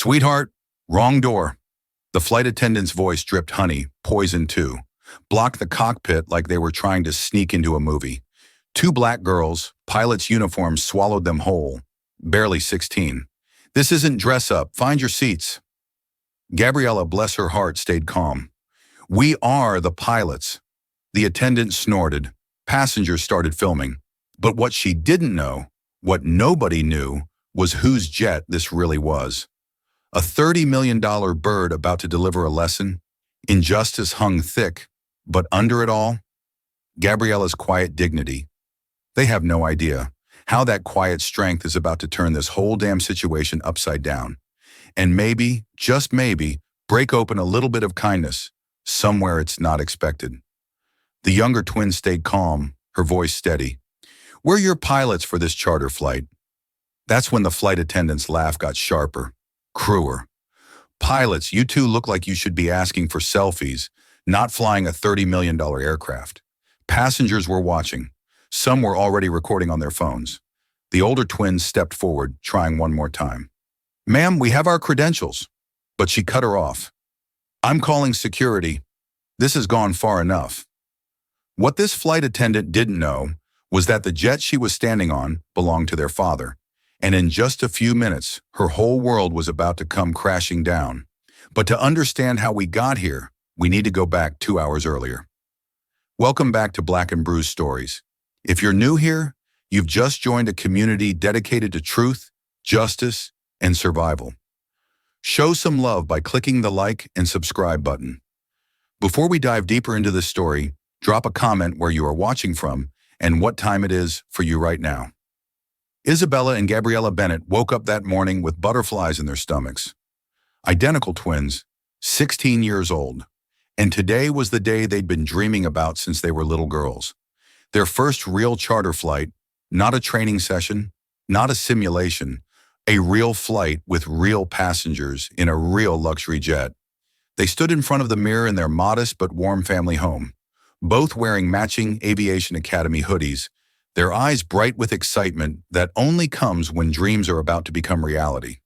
Sweetheart, wrong door. The flight attendant's voice dripped honey, poison too. Blocked the cockpit like they were trying to sneak into a movie. Two black girls, pilot's uniforms swallowed them whole. Barely 16. This isn't dress up, find your seats. Gabriella, bless her heart, stayed calm. We are the pilots. The attendant snorted. Passengers started filming. But what she didn't know, what nobody knew, was whose jet this really was. A $30 million bird about to deliver a lesson. Injustice hung thick, but under it all, Gabriella's quiet dignity. They have no idea how that quiet strength is about to turn this whole damn situation upside down. And maybe, just maybe, break open a little bit of kindness somewhere it's not expected. The younger twin stayed calm, her voice steady. We're your pilots for this charter flight. That's when the flight attendant's laugh got sharper, crueler. Pilots, you two look like you should be asking for selfies, not flying a $30 million aircraft. Passengers were watching. Some were already recording on their phones. The older twins stepped forward, trying one more time. Ma'am, we have our credentials. But she cut her off. I'm calling security. This has gone far enough. What this flight attendant didn't know was that the jet she was standing on belonged to their father. And in just a few minutes, her whole world was about to come crashing down. But to understand how we got here, we need to go back 2 hours earlier. Welcome back to Black and Bruised Stories. If you're new here, you've just joined a community dedicated to truth, justice, and survival. Show some love by clicking the like and subscribe button. Before we dive deeper into this story, drop a comment where you are watching from and what time it is for you right now. Isabella and Gabriella Bennett woke up that morning with butterflies in their stomachs. Identical twins, 16 years old. And today was the day they'd been dreaming about since they were little girls. Their first real charter flight, not a training session, not a simulation, a real flight with real passengers in a real luxury jet. They stood in front of the mirror in their modest but warm family home, both wearing matching Aviation Academy hoodies, their eyes bright with excitement that only comes when dreams are about to become reality.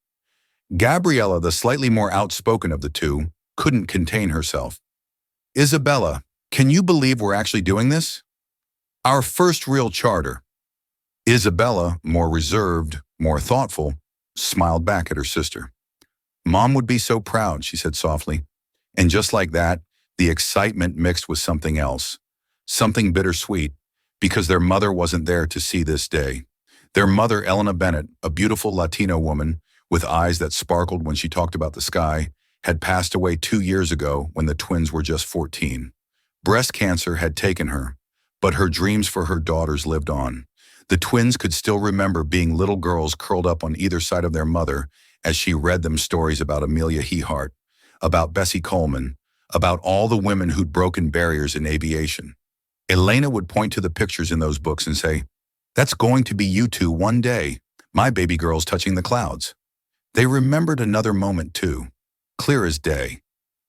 Gabriella, the slightly more outspoken of the two, couldn't contain herself. Isabella, can you believe we're actually doing this? Our first real charter. Isabella, more reserved, more thoughtful, smiled back at her sister. Mom would be so proud, she said softly. And just like that, the excitement mixed with something else, something bittersweet, because their mother wasn't there to see this day. Their mother, Elena Bennett, a beautiful Latino woman with eyes that sparkled when she talked about the sky, had passed away 2 years ago when the twins were just 14. Breast cancer had taken her, but her dreams for her daughters lived on. The twins could still remember being little girls curled up on either side of their mother as she read them stories about Amelia Earhart, about Bessie Coleman, about all the women who'd broken barriers in aviation. Elena would point to the pictures in those books and say, "That's going to be you two one day, my baby girls touching the clouds." They remembered another moment too, clear as day.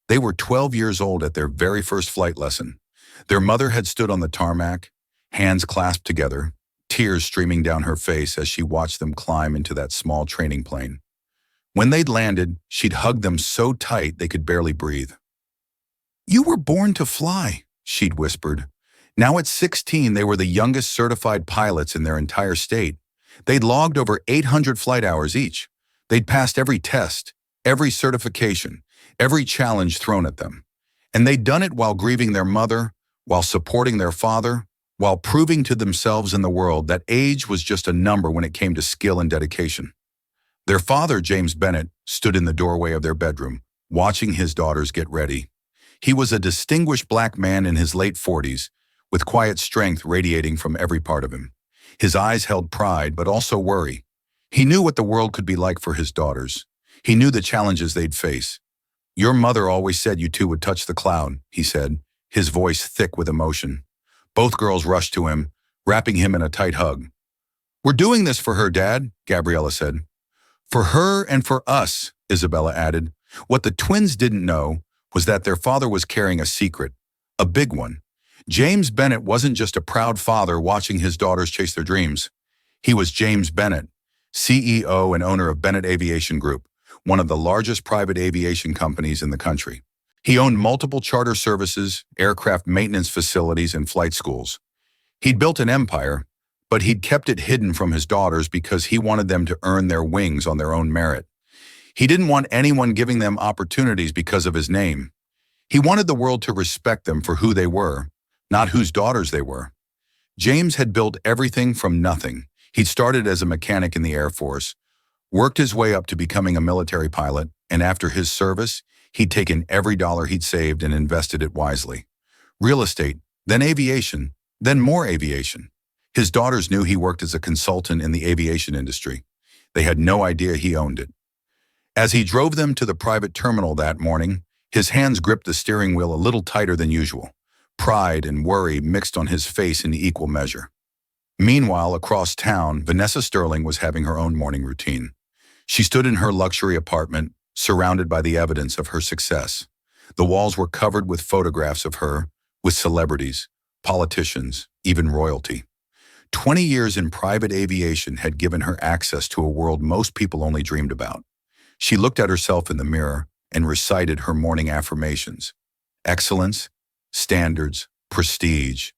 They were 12 years old at their very first flight lesson. Their mother had stood on the tarmac, hands clasped together, tears streaming down her face as she watched them climb into that small training plane. When they'd landed, she'd hugged them so tight they could barely breathe. "You were born to fly," she'd whispered. Now at 16, they were the youngest certified pilots in their entire state. They'd logged over 800 flight hours each. They'd passed every test, every certification, every challenge thrown at them. And they'd done it while grieving their mother, while supporting their father, while proving to themselves and the world that age was just a number when it came to skill and dedication. Their father, James Bennett, stood in the doorway of their bedroom, watching his daughters get ready. He was a distinguished black man in his late 40s, with quiet strength radiating from every part of him. His eyes held pride, but also worry. He knew what the world could be like for his daughters. He knew the challenges they'd face. "Your mother always said you two would touch the cloud," he said, his voice thick with emotion. Both girls rushed to him, wrapping him in a tight hug. "We're doing this for her, Dad," Gabriella said. "For her and for us," Isabella added. What the twins didn't know was that their father was carrying a secret, a big one. James Bennett wasn't just a proud father watching his daughters chase their dreams. He was James Bennett, CEO and owner of Bennett Aviation Group, one of the largest private aviation companies in the country. He owned multiple charter services, aircraft maintenance facilities, and flight schools. He'd built an empire, but he'd kept it hidden from his daughters because he wanted them to earn their wings on their own merit. He didn't want anyone giving them opportunities because of his name. He wanted the world to respect them for who they were, not whose daughters they were. James had built everything from nothing. He'd started as a mechanic in the Air Force, worked his way up to becoming a military pilot, and after his service, he'd taken every dollar he'd saved and invested it wisely. Real estate, then aviation, then more aviation. His daughters knew he worked as a consultant in the aviation industry. They had no idea he owned it. As he drove them to the private terminal that morning, his hands gripped the steering wheel a little tighter than usual. Pride and worry mixed on his face in equal measure. Meanwhile, across town, Vanessa Sterling was having her own morning routine. She stood in her luxury apartment, surrounded by the evidence of her success. The walls were covered with photographs of her, with celebrities, politicians, even royalty. 20 years in private aviation had given her access to a world most people only dreamed about. She looked at herself in the mirror and recited her morning affirmations. Excellence, standards, prestige.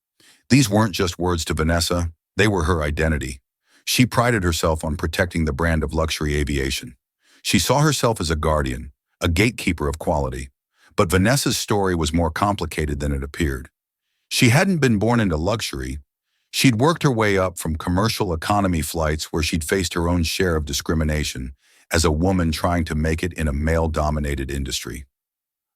These weren't just words to Vanessa, they were her identity. She prided herself on protecting the brand of luxury aviation. She saw herself as a guardian, a gatekeeper of quality. But Vanessa's story was more complicated than it appeared. She hadn't been born into luxury. She'd worked her way up from commercial economy flights where she'd faced her own share of discrimination as a woman trying to make it in a male-dominated industry.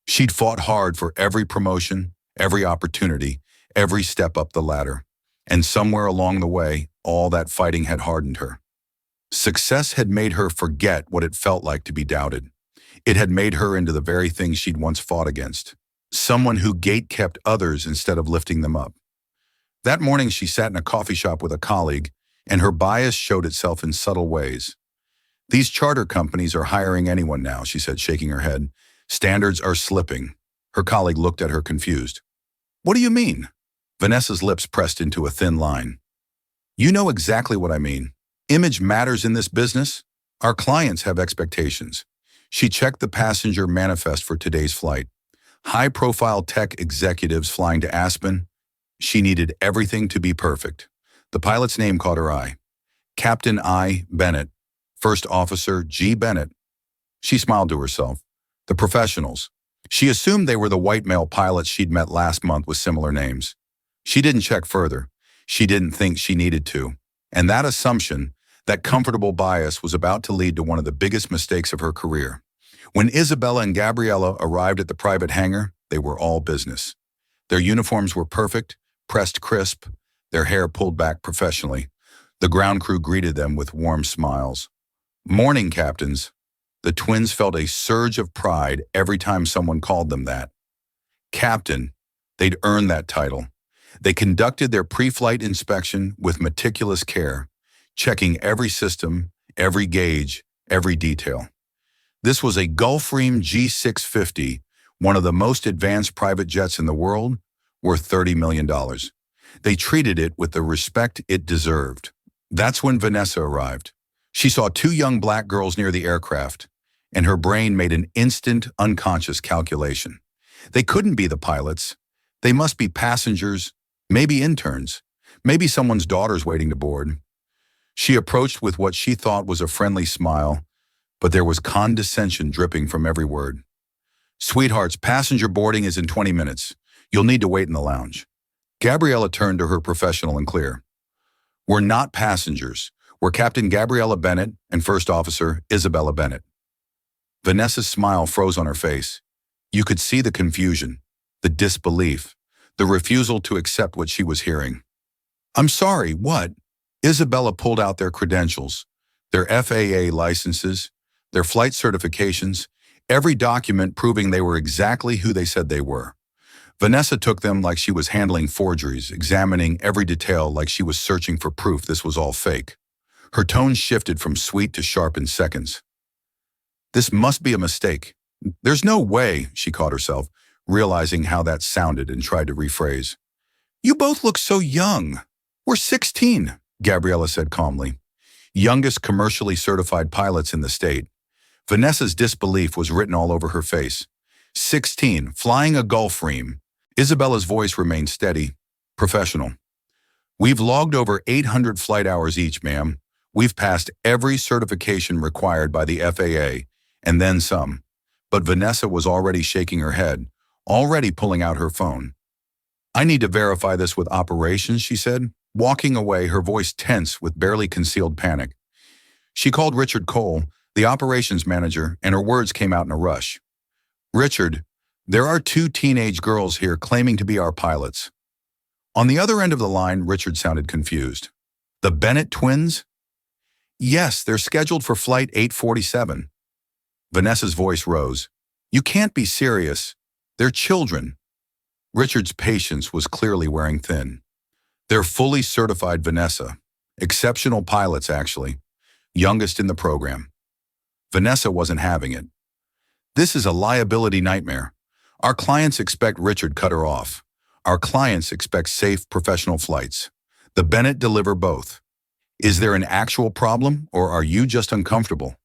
She'd fought hard for every promotion, every opportunity, every step up the ladder. And somewhere along the way, all that fighting had hardened her. Success had made her forget what it felt like to be doubted. It had made her into the very thing she'd once fought against. Someone who gate-kept others instead of lifting them up. That morning she sat in a coffee shop with a colleague, and her bias showed itself in subtle ways. These charter companies are hiring anyone now, she said, shaking her head. Standards are slipping. Her colleague looked at her confused. What do you mean? Vanessa's lips pressed into a thin line. You know exactly what I mean. Image matters in this business. Our clients have expectations. She checked the passenger manifest for today's flight. High-profile tech executives flying to Aspen. She needed everything to be perfect. The pilot's name caught her eye. Captain I. Bennett. First Officer G. Bennett. She smiled to herself. The professionals. She assumed they were the white male pilots she'd met last month with similar names. She didn't check further. She didn't think she needed to. And that assumption, that comfortable bias, was about to lead to one of the biggest mistakes of her career. When Isabella and Gabriella arrived at the private hangar, they were all business. Their uniforms were perfect, pressed crisp, their hair pulled back professionally. The ground crew greeted them with warm smiles. Morning, captains. The twins felt a surge of pride every time someone called them that. Captain, they'd earned that title. They conducted their pre-flight inspection with meticulous care, checking every system, every gauge, every detail. This was a Gulfstream G650, one of the most advanced private jets in the world, worth $30 million. They treated it with the respect it deserved. That's when Vanessa arrived. She saw two young black girls near the aircraft, and her brain made an instant, unconscious calculation. They couldn't be the pilots. They must be passengers, maybe interns, maybe someone's daughters waiting to board. She approached with what she thought was a friendly smile, but there was condescension dripping from every word. Sweethearts, passenger boarding is in 20 minutes. You'll need to wait in the lounge. Gabriella turned to her professional and clear. We're not passengers. We're Captain Gabriella Bennett and First Officer Isabella Bennett. Vanessa's smile froze on her face. You could see the confusion, the disbelief, the refusal to accept what she was hearing. I'm sorry, what? Isabella pulled out their credentials, their FAA licenses, their flight certifications, every document proving they were exactly who they said they were. Vanessa took them like she was handling forgeries, examining every detail like she was searching for proof this was all fake. Her tone shifted from sweet to sharp in seconds. This must be a mistake. There's no way, she caught herself, realizing how that sounded, and tried to rephrase. You both look so young. We're 16, Gabriella said calmly. Youngest commercially certified pilots in the state. Vanessa's disbelief was written all over her face. 16, flying a Gulf ream. Isabella's voice remained steady, professional. We've logged over 800 flight hours each, ma'am. We've passed every certification required by the FAA, and then some. But Vanessa was already shaking her head, already pulling out her phone. I need to verify this with operations, she said, walking away, her voice tense with barely concealed panic. She called Richard Cole, the operations manager, and her words came out in a rush. Richard, there are 2 teenage girls here claiming to be our pilots. On the other end of the line, Richard sounded confused. The Bennett twins? Yes, they're scheduled for flight 847. Vanessa's voice rose. You can't be serious. They're children. Richard's patience was clearly wearing thin. They're fully certified, Vanessa. Exceptional pilots, actually. Youngest in the program. Vanessa wasn't having it. This is a liability nightmare. Our clients expect Richard cut her off. Our clients expect safe, professional flights. The Bennett deliver both. Is there an actual problem, or are you just uncomfortable?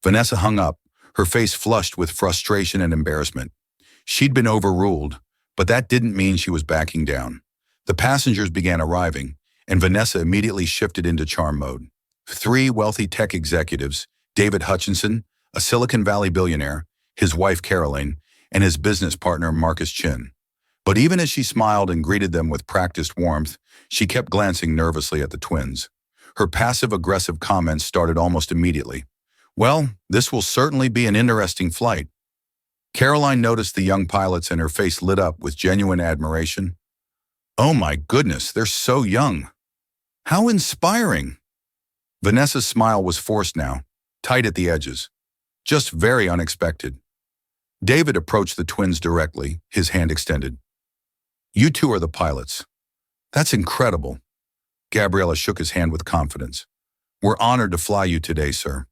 Vanessa hung up, her face flushed with frustration and embarrassment. She'd been overruled, but that didn't mean she was backing down. The passengers began arriving, and Vanessa immediately shifted into charm mode. 3 wealthy tech executives, David Hutchinson, a Silicon Valley billionaire, his wife Caroline, and his business partner Marcus Chin. But even as she smiled and greeted them with practiced warmth, she kept glancing nervously at the twins. Her passive-aggressive comments started almost immediately. Well, this will certainly be an interesting flight. Caroline noticed the young pilots and her face lit up with genuine admiration. Oh my goodness, they're so young. How inspiring. Vanessa's smile was forced now, tight at the edges. Just very unexpected. David approached the twins directly, his hand extended. You 2 are the pilots. That's incredible. Gabriella shook his hand with confidence. We're honored to fly you today, sir.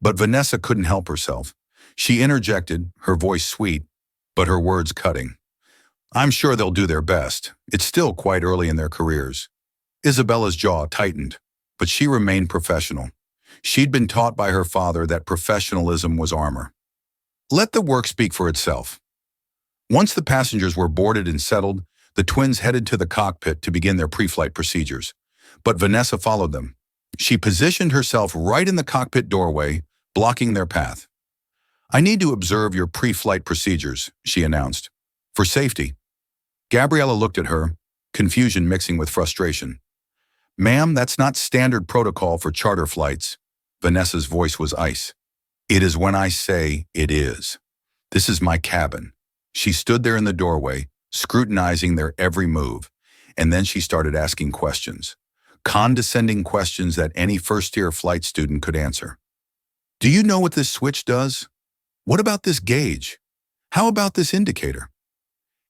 But Vanessa couldn't help herself. She interjected, her voice sweet, but her words cutting. I'm sure they'll do their best. It's still quite early in their careers. Isabella's jaw tightened, but she remained professional. She'd been taught by her father that professionalism was armor. Let the work speak for itself. Once the passengers were boarded and settled, the twins headed to the cockpit to begin their pre-flight procedures. But Vanessa followed them. She positioned herself right in the cockpit doorway, blocking their path. I need to observe your pre-flight procedures, she announced. For safety. Gabriella looked at her, confusion mixing with frustration. Ma'am, that's not standard protocol for charter flights. Vanessa's voice was ice. It is when I say it is. This is my cabin. She stood there in the doorway, scrutinizing their every move, and then she started asking questions. Condescending questions that any first-year flight student could answer. Do you know what this switch does? What about this gauge? How about this indicator?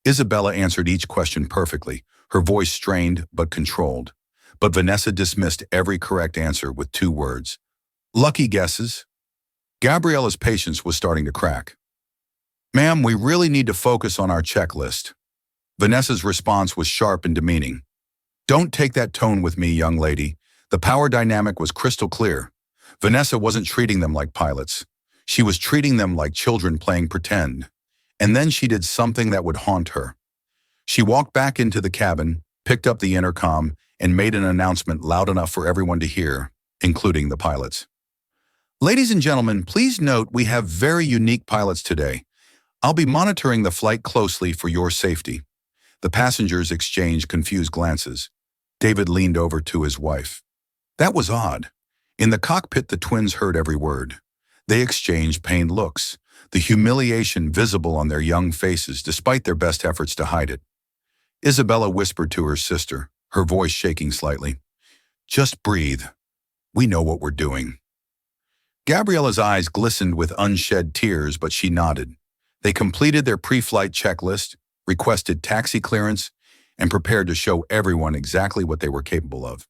Isabella answered each question perfectly, her voice strained but controlled. But Vanessa dismissed every correct answer with 2 words. Lucky guesses. Gabriella's patience was starting to crack. Ma'am, we really need to focus on our checklist. Vanessa's response was sharp and demeaning. Don't take that tone with me, young lady. The power dynamic was crystal clear. Vanessa wasn't treating them like pilots. She was treating them like children playing pretend. And then she did something that would haunt her. She walked back into the cabin, picked up the intercom, and made an announcement loud enough for everyone to hear, including the pilots. Ladies and gentlemen, please note we have very unique pilots today. I'll be monitoring the flight closely for your safety. The passengers exchanged confused glances. David leaned over to his wife. That was odd. In the cockpit, the twins heard every word. They exchanged pained looks, the humiliation visible on their young faces despite their best efforts to hide it. Isabella whispered to her sister, her voice shaking slightly. Just breathe. We know what we're doing. Gabriella's eyes glistened with unshed tears, but she nodded. They completed their pre-flight checklist, requested taxi clearance, and prepared to show everyone exactly what they were capable of.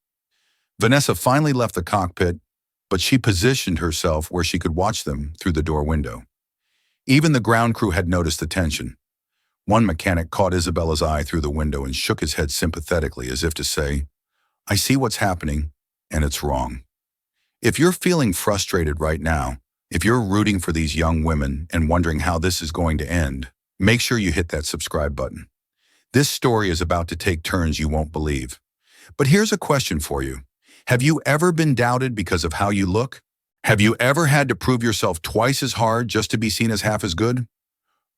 Vanessa finally left the cockpit, but she positioned herself where she could watch them through the door window. Even the ground crew had noticed the tension. One mechanic caught Isabella's eye through the window and shook his head sympathetically as if to say, I see what's happening, and it's wrong. If you're feeling frustrated right now, If you're rooting for these young women and wondering how this is going to end, make sure you hit that subscribe button. This story is about to take turns you won't believe. But here's a question for you. Have you ever been doubted because of how you look? Have you ever had to prove yourself twice as hard just to be seen as half as good?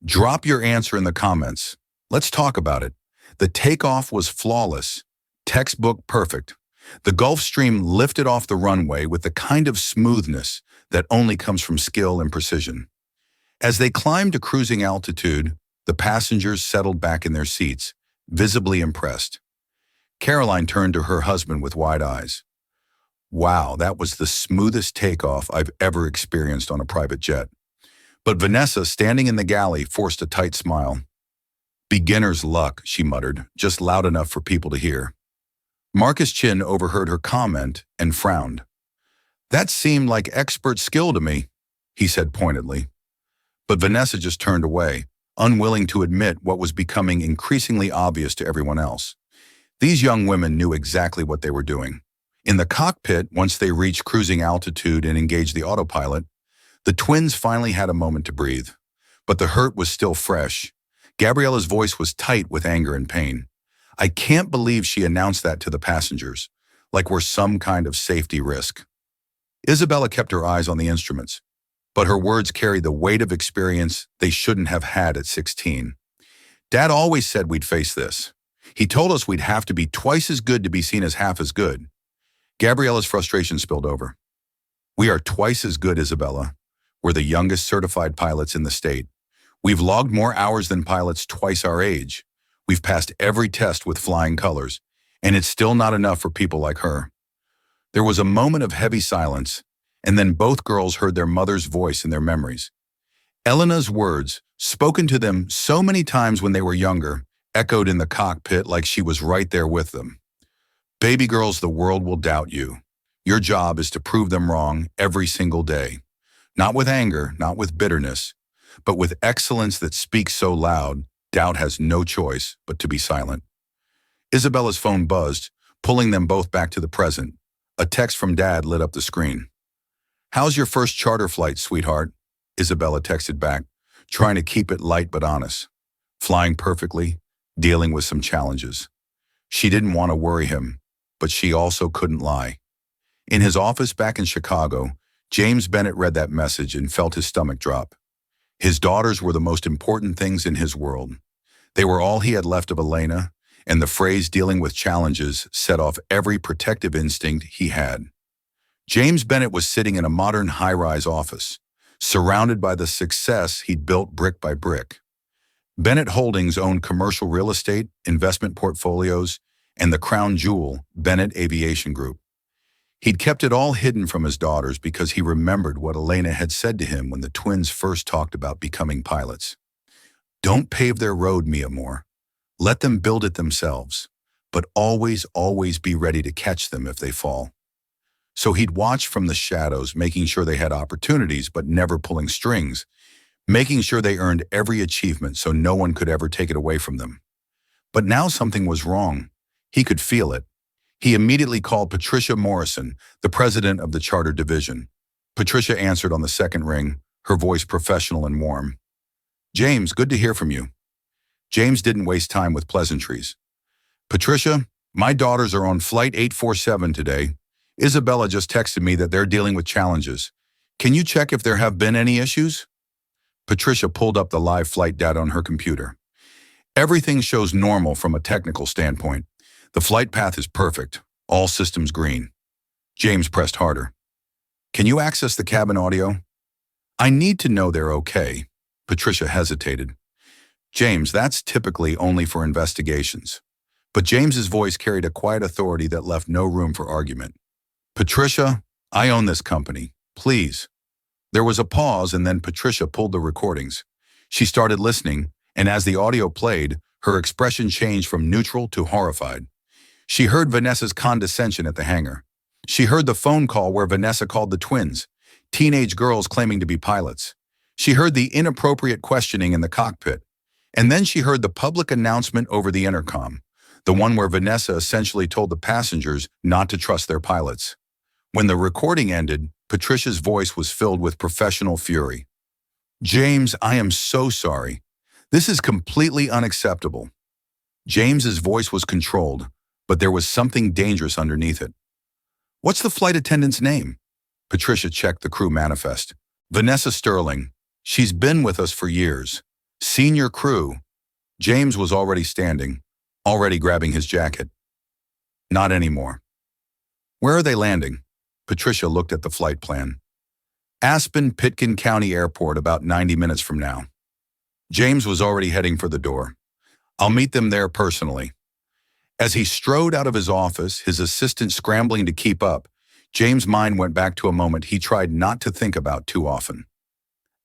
Drop your answer in the comments. Let's talk about it. The takeoff was flawless, textbook perfect. The Gulfstream lifted off the runway with the kind of smoothness that only comes from skill and precision. As they climbed to cruising altitude, the passengers settled back in their seats, visibly impressed. Caroline turned to her husband with wide eyes. Wow, that was the smoothest takeoff I've ever experienced on a private jet. But Vanessa, standing in the galley, forced a tight smile. Beginner's luck, she muttered, just loud enough for people to hear. Marcus Chin overheard her comment and frowned. That seemed like expert skill to me, he said pointedly. But Vanessa just turned away, unwilling to admit what was becoming increasingly obvious to everyone else. These young women knew exactly what they were doing. In the cockpit, once they reached cruising altitude and engaged the autopilot, the twins finally had a moment to breathe. But the hurt was still fresh. Gabriella's voice was tight with anger and pain. I can't believe she announced that to the passengers, like we're some kind of safety risk. Isabella kept her eyes on the instruments, but her words carried the weight of experience they shouldn't have had at 16. Dad always said we'd face this. He told us we'd have to be twice as good to be seen as half as good. Gabriella's frustration spilled over. We are twice as good, Isabella. We're the youngest certified pilots in the state. We've logged more hours than pilots twice our age. We've passed every test with flying colors, and it's still not enough for people like her. There was a moment of heavy silence, and then both girls heard their mother's voice in their memories. Elena's words, spoken to them so many times when they were younger, echoed in the cockpit like she was right there with them. Baby girls, the world will doubt you. Your job is to prove them wrong every single day. Not with anger, not with bitterness, but with excellence that speaks so loud, doubt has no choice but to be silent. Isabella's phone buzzed, pulling them both back to the present. A text from Dad lit up the screen. How's your first charter flight, sweetheart? Isabella texted back, trying to keep it light but honest. Flying perfectly, dealing with some challenges. She didn't want to worry him, but she also couldn't lie. In his office back in Chicago, James Bennett read that message and felt his stomach drop. His daughters were the most important things in his world. They were all he had left of Elena, and the phrase dealing with challenges set off every protective instinct he had. James Bennett was sitting in a modern high-rise office, surrounded by the success he'd built brick by brick. Bennett Holdings owned commercial real estate, investment portfolios, and the crown jewel, Bennett Aviation Group. He'd kept it all hidden from his daughters because he remembered what Elena had said to him when the twins first talked about becoming pilots. Don't pave their road, Mia Moore. Let them build it themselves, but always, always be ready to catch them if they fall. So he'd watch from the shadows, making sure they had opportunities, but never pulling strings, making sure they earned every achievement so no one could ever take it away from them. But now something was wrong. He could feel it. He immediately called Patricia Morrison, the president of the charter division. Patricia answered on the second ring, her voice professional and warm. James, good to hear from you. James didn't waste time with pleasantries. Patricia, my daughters are on flight 847 today. Isabella just texted me that they're dealing with challenges. Can you check if there have been any issues? Patricia pulled up the live flight data on her computer. Everything shows normal from a technical standpoint. The flight path is perfect, all systems green. James pressed harder. Can you access the cabin audio? I need to know they're okay. Patricia hesitated. James, that's typically only for investigations. But James's voice carried a quiet authority that left no room for argument. Patricia, I own this company. Please. There was a pause, and then Patricia pulled the recordings. She started listening, and as the audio played, her expression changed from neutral to horrified. She heard Vanessa's condescension at the hangar. She heard the phone call where Vanessa called the twins, teenage girls claiming to be pilots. She heard the inappropriate questioning in the cockpit. And then she heard the public announcement over the intercom, the one where Vanessa essentially told the passengers not to trust their pilots. When the recording ended, Patricia's voice was filled with professional fury. James, I am so sorry. This is completely unacceptable. James's voice was controlled, but there was something dangerous underneath it. What's the flight attendant's name? Patricia checked the crew manifest. Vanessa Sterling. She's been with us for years. Senior crew. James was already standing, already grabbing his jacket. Not anymore. Where are they landing? Patricia looked at the flight plan. Aspen-Pitkin County Airport about 90 minutes from now. James was already heading for the door. I'll meet them there personally. As he strode out of his office, his assistant scrambling to keep up, James' mind went back to a moment he tried not to think about too often.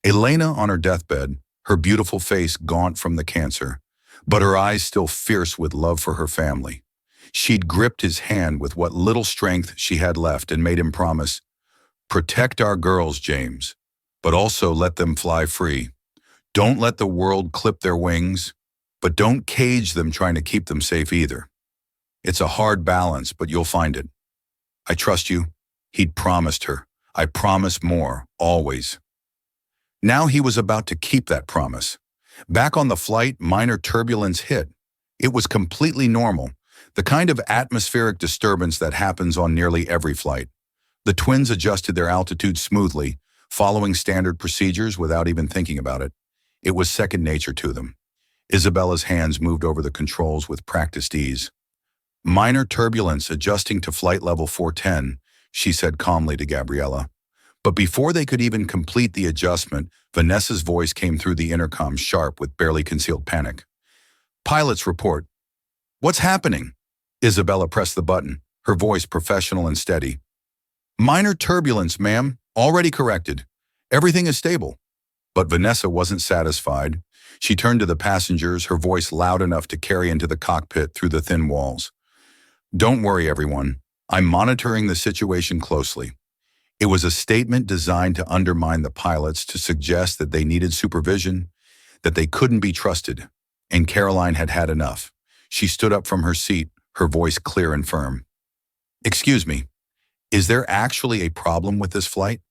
Elena on her deathbed, her beautiful face gaunt from the cancer, but her eyes still fierce with love for her family. She'd gripped his hand with what little strength she had left and made him promise, "Protect our girls, James, but also let them fly free. Don't let the world clip their wings, but don't cage them trying to keep them safe either. It's a hard balance, but you'll find it. I trust you." He'd promised her. I promise more, always. Now he was about to keep that promise. Back on the flight, minor turbulence hit. It was completely normal, the kind of atmospheric disturbance that happens on nearly every flight. The twins adjusted their altitude smoothly, following standard procedures without even thinking about it. It was second nature to them. Isabella's hands moved over the controls with practiced ease. Minor turbulence adjusting to flight level 410, she said calmly to Gabriella. But before they could even complete the adjustment, Vanessa's voice came through the intercom sharp with barely concealed panic. Pilots report. What's happening? Isabella pressed the button, her voice professional and steady. Minor turbulence, ma'am. Already corrected. Everything is stable. But Vanessa wasn't satisfied. She turned to the passengers, her voice loud enough to carry into the cockpit through the thin walls. Don't worry, everyone. I'm monitoring the situation closely. It was a statement designed to undermine the pilots, to suggest that they needed supervision, that they couldn't be trusted. And Caroline had had enough. She stood up from her seat, her voice clear and firm. Excuse me, is there actually a problem with this flight?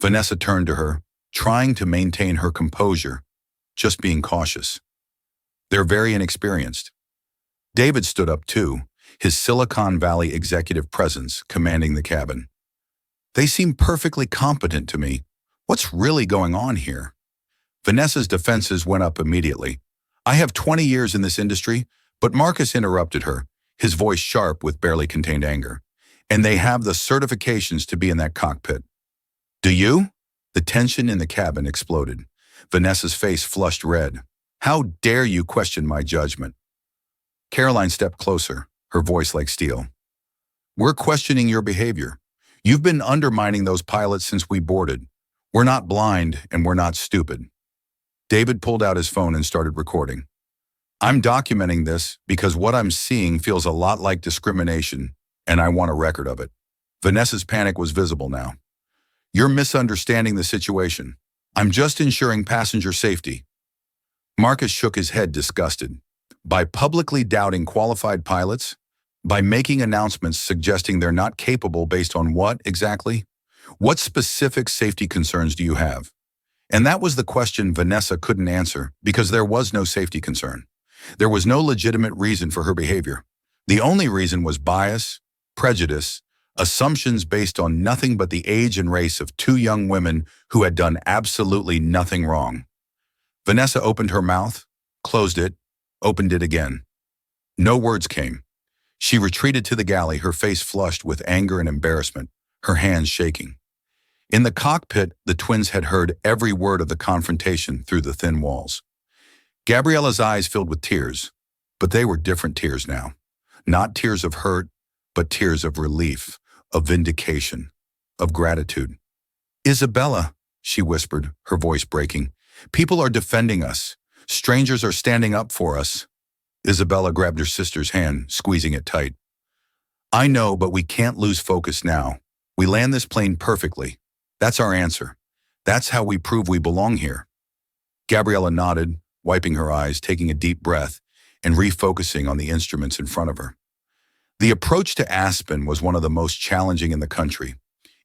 Vanessa turned to her, trying to maintain her composure, just being cautious. They're very inexperienced. David stood up too, his Silicon Valley executive presence commanding the cabin. They seem perfectly competent to me. What's really going on here? Vanessa's defenses went up immediately. I have 20 years in this industry, but Marcus interrupted her, his voice sharp with barely contained anger. And they have the certifications to be in that cockpit. Do you? The tension in the cabin exploded. Vanessa's face flushed red. How dare you question my judgment? Caroline stepped closer, her voice like steel. We're questioning your behavior. You've been undermining those pilots since we boarded. We're not blind and we're not stupid. David pulled out his phone and started recording. I'm documenting this because what I'm seeing feels a lot like discrimination, and I want a record of it. Vanessa's panic was visible now. You're misunderstanding the situation. I'm just ensuring passenger safety. Marcus shook his head, disgusted. By publicly doubting qualified pilots? By making announcements suggesting they're not capable based on what exactly? What specific safety concerns do you have? And that was the question Vanessa couldn't answer because there was no safety concern. There was no legitimate reason for her behavior. The only reason was bias, prejudice, assumptions based on nothing but the age and race of two young women who had done absolutely nothing wrong. Vanessa opened her mouth, closed it, opened it again. No words came. She retreated to the galley, her face flushed with anger and embarrassment, her hands shaking. In the cockpit, the twins had heard every word of the confrontation through the thin walls. Gabriella's eyes filled with tears, but they were different tears now. Not tears of hurt, but tears of relief, of vindication, of gratitude. Isabella, she whispered, her voice breaking, people are defending us. Strangers are standing up for us. Isabella grabbed her sister's hand, squeezing it tight. I know, but we can't lose focus now. We land this plane perfectly. That's our answer. That's how we prove we belong here. Gabriella nodded, wiping her eyes, taking a deep breath, and refocusing on the instruments in front of her. The approach to Aspen was one of the most challenging in the country.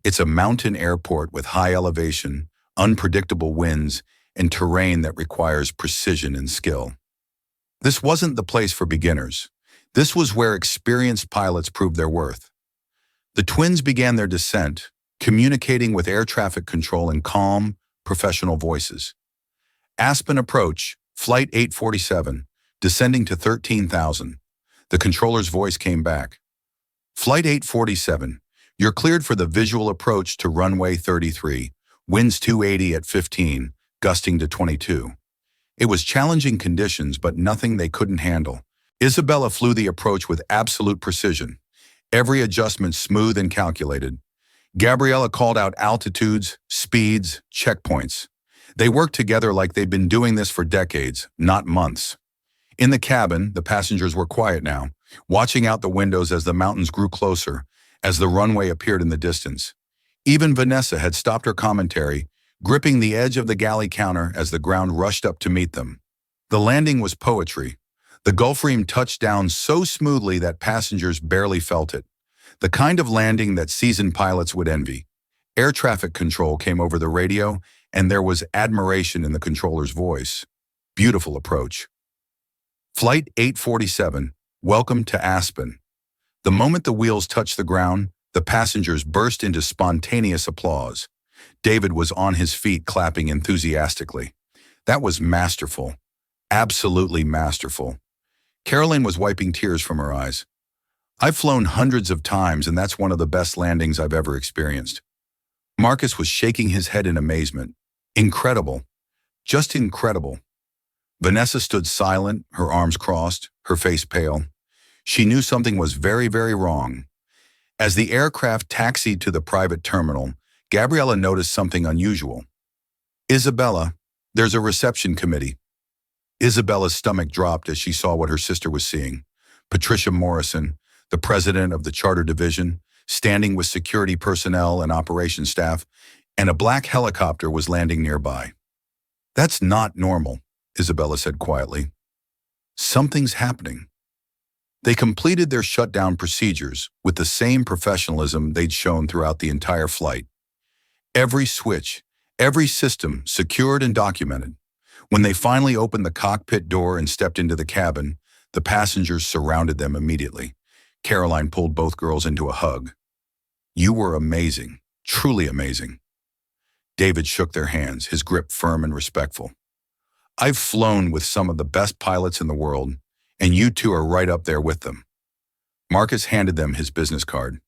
It's a mountain airport with high elevation, unpredictable winds, and terrain that requires precision and skill. This wasn't the place for beginners. This was where experienced pilots proved their worth. The twins began their descent, communicating with air traffic control in calm, professional voices. Aspen approach, Flight 847, descending to 13,000. The controller's voice came back. Flight 847, you're cleared for the visual approach to runway 33, winds 280 at 15, gusting to 22. It was challenging conditions, but nothing they couldn't handle. Isabella flew the approach with absolute precision, every adjustment smooth and calculated. Gabriella called out altitudes, speeds, checkpoints. They worked together like they'd been doing this for decades, not months. In the cabin, the passengers were quiet now, watching out the windows as the mountains grew closer, as the runway appeared in the distance. Even Vanessa had stopped her commentary, gripping the edge of the galley counter as the ground rushed up to meet them. The landing was poetry. The Gulfstream touched down so smoothly that passengers barely felt it. The kind of landing that seasoned pilots would envy. Air traffic control came over the radio, and there was admiration in the controller's voice. Beautiful approach. Flight 847, welcome to Aspen. The moment the wheels touched the ground, the passengers burst into spontaneous applause. David was on his feet clapping enthusiastically. That was masterful. Absolutely masterful. Caroline was wiping tears from her eyes. I've flown hundreds of times, and that's one of the best landings I've ever experienced. Marcus was shaking his head in amazement. Incredible. Just incredible. Vanessa stood silent, her arms crossed, her face pale. She knew something was very, very wrong. As the aircraft taxied to the private terminal, Gabriella noticed something unusual. Isabella, there's a reception committee. Isabella's stomach dropped as she saw what her sister was seeing. Patricia Morrison, the president of the charter division, standing with security personnel and operations staff, and a black helicopter was landing nearby. That's not normal, Isabella said quietly. Something's happening. They completed their shutdown procedures with the same professionalism they'd shown throughout the entire flight. Every switch, every system secured and documented. When they finally opened the cockpit door and stepped into the cabin, the passengers surrounded them immediately. Caroline pulled both girls into a hug. You were amazing, truly amazing. David shook their hands, his grip firm and respectful. I've flown with some of the best pilots in the world, and you two are right up there with them. Marcus handed them his business card.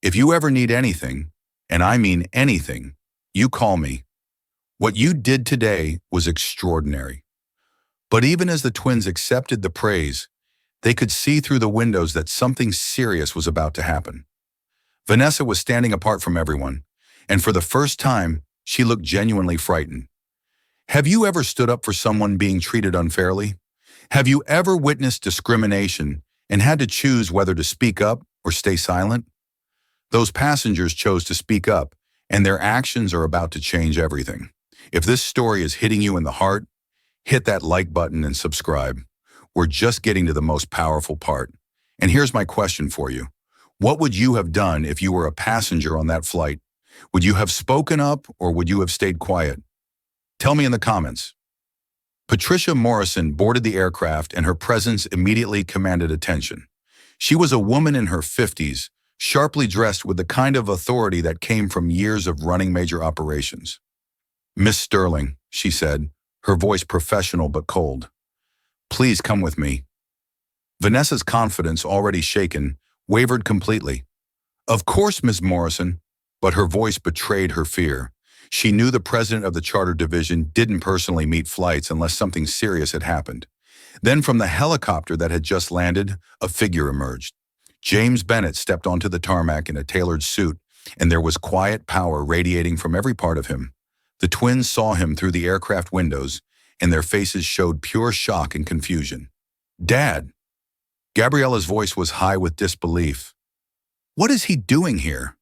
If you ever need anything, and I mean anything, you call me. What you did today was extraordinary. But even as the twins accepted the praise, they could see through the windows that something serious was about to happen. Vanessa was standing apart from everyone, and for the first time, she looked genuinely frightened. Have you ever stood up for someone being treated unfairly? Have you ever witnessed discrimination and had to choose whether to speak up or stay silent? Those passengers chose to speak up, and their actions are about to change everything. If this story is hitting you in the heart, hit that like button and subscribe. We're just getting to the most powerful part. And here's my question for you. What would you have done if you were a passenger on that flight? Would you have spoken up or would you have stayed quiet? Tell me in the comments. Patricia Morrison boarded the aircraft, and her presence immediately commanded attention. She was a woman in her 50s, sharply dressed with the kind of authority that came from years of running major operations. Miss Sterling, she said, her voice professional but cold. Please come with me. Vanessa's confidence, already shaken, wavered completely. Of course, Miss Morrison, but her voice betrayed her fear. She knew the president of the charter division didn't personally meet flights unless something serious had happened. Then from the helicopter that had just landed, a figure emerged. James Bennett stepped onto the tarmac in a tailored suit, and there was quiet power radiating from every part of him. The twins saw him through the aircraft windows, and their faces showed pure shock and confusion. Dad! Gabriella's voice was high with disbelief. What is he doing here?